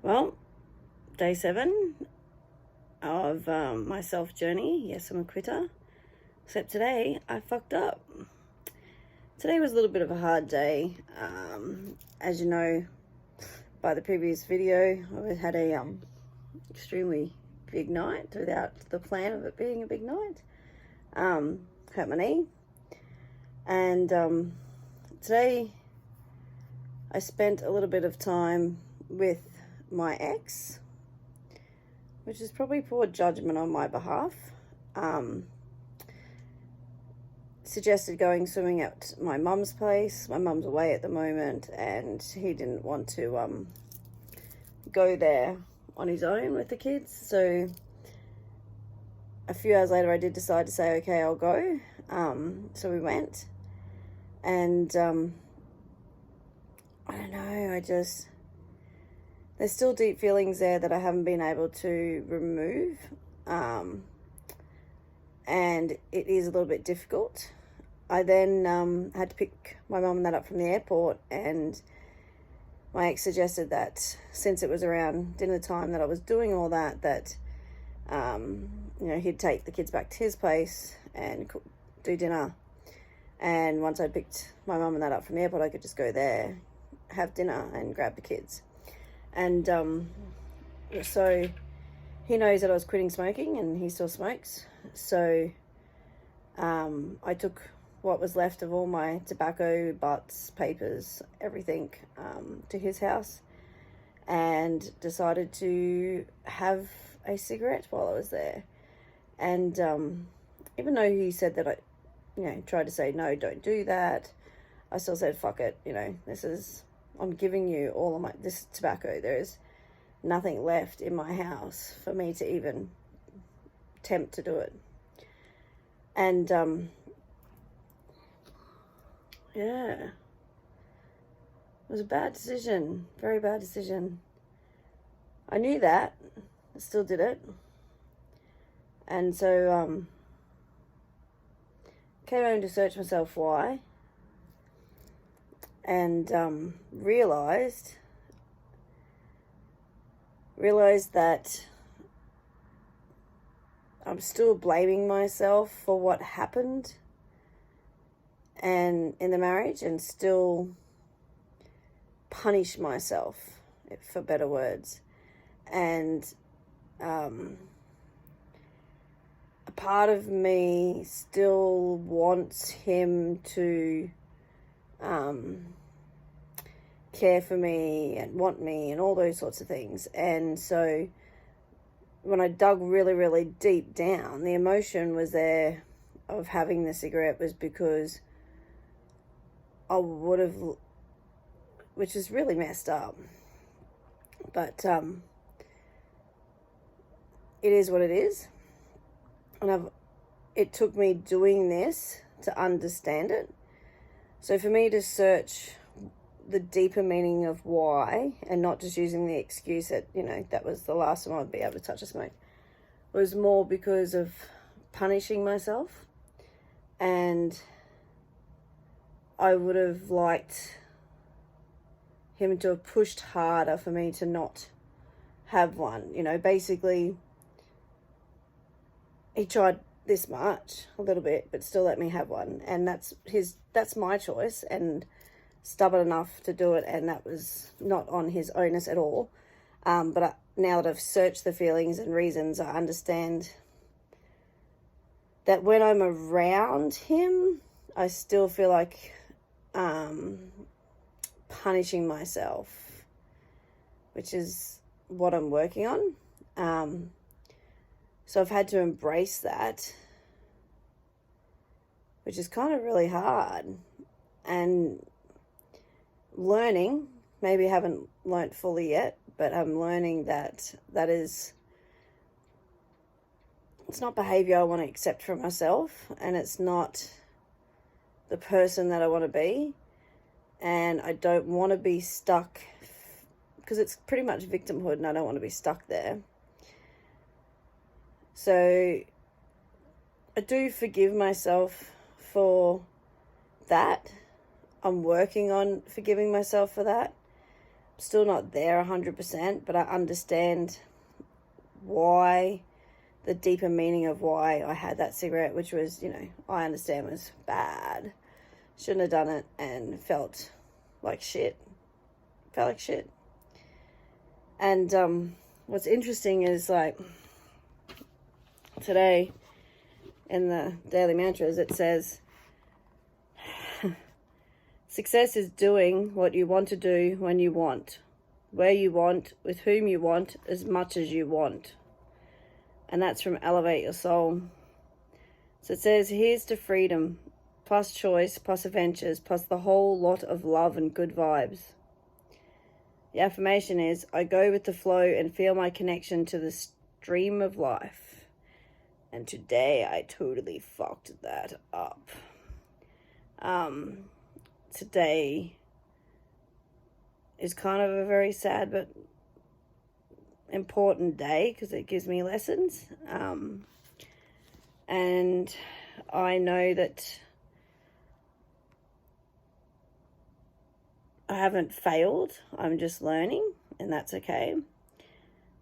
Well, day 7 of my self journey. Yes, I'm a quitter. Except today, I fucked up. Today was a little bit of a hard day. As you know by the previous video, I had a extremely big night without the plan of it being a big night. Hurt my knee. And today I spent a little bit of time with my ex, which is probably poor judgment on my behalf. Suggested going swimming at my mum's place. My mum's away at the moment, and he didn't want to go there on his own with the kids. So a few hours later, I did decide to say, okay, I'll go. So we went, and I don't know, there's still deep feelings there that I haven't been able to remove. And it is a little bit difficult. I then had to pick my mum and dad up from the airport, and my ex suggested that since it was around dinner time that I was doing all that he'd take the kids back to his place and do dinner. And once I picked my mum and dad up from the airport, I could just go there, have dinner, and grab the kids. And so he knows that I was quitting smoking, and he still smokes. So I took what was left of all my tobacco, butts, papers, everything to his house, and decided to have a cigarette while I was there. And even though he said that I, tried to say, no, don't do that, I still said, fuck it, I'm giving you all of this tobacco. There is nothing left in my house for me to even attempt to do it. And it was a bad decision, very bad decision. I knew that, I still did it. And so came home to search myself why, and realized that I'm still blaming myself for what happened and in the marriage, and still punish myself, for better words. And a part of me still wants him to care for me and want me and all those sorts of things. And so when I dug really, really deep down, the emotion was there of having the cigarette was because I would have, which is really messed up, but it is what it is. And it took me doing this to understand it. So for me to search the deeper meaning of why, and not just using the excuse that, that was the last time I'd be able to touch a smoke, was more because of punishing myself. And I would have liked him to have pushed harder for me to not have one. Basically, he tried this much, a little bit, but still let me have one. And that's my choice, and stubborn enough to do it, and that was not on his onus at all. But now that I've searched the feelings and reasons, I understand that when I'm around him, I still feel like punishing myself, which is what I'm working on. So I've had to embrace that, which is kind of really hard. And learning, maybe haven't learnt fully yet, but I'm learning that it's not behavior I want to accept for myself, and it's not the person that I want to be. And I don't want to be stuck, because it's pretty much victimhood, and I don't want to be stuck there. So I do forgive myself for that. I'm working on forgiving myself for that. still not there 100%, but I understand why, the deeper meaning of why I had that cigarette, which was, I understand was bad. Shouldn't have done it and felt like shit. And what's interesting is, like, today in the daily mantras, it says, success is doing what you want to do when you want, where you want, with whom you want, as much as you want. And that's from Elevate Your Soul. So it says, here's to freedom, plus choice, plus adventures, plus the whole lot of love and good vibes. The affirmation is, I go with the flow and feel my connection to the stream of life. And today I totally fucked that up. Today is kind of a very sad but important day because it gives me lessons. And I know that I haven't failed. I'm just learning, and that's okay.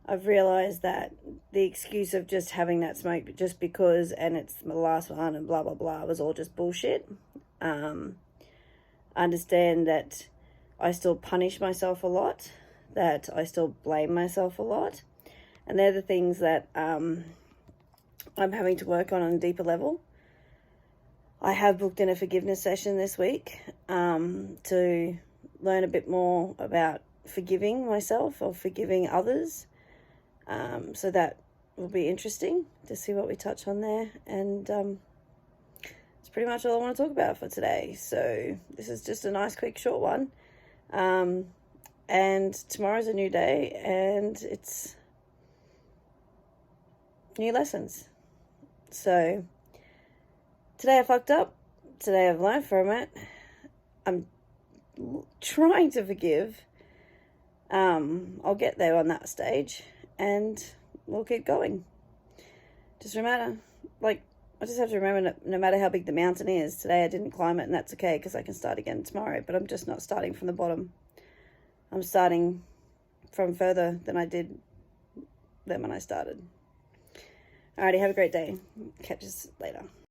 I've realized that the excuse of just having that smoke just because, and it's my last one and blah, blah, blah, was all just bullshit. I understand that I still punish myself a lot, that I still blame myself a lot. And they're the things that I'm having to work on a deeper level. I have booked in a forgiveness session this week to learn a bit more about forgiving myself or forgiving others. So that will be interesting to see what we touch on there. And it's pretty much all I want to talk about for today. So this is just a nice, quick, short one. And tomorrow's a new day, and it's new lessons. So today I fucked up. Today I've learned from it. I'm trying to forgive. I'll get there on that stage, and we'll keep going. Just remember, I just have to remember that no matter how big the mountain is, today I didn't climb it, and that's okay because I can start again tomorrow. But I'm just not starting from the bottom. I'm starting from further than I did when I started. Alrighty, have a great day. Catch us later.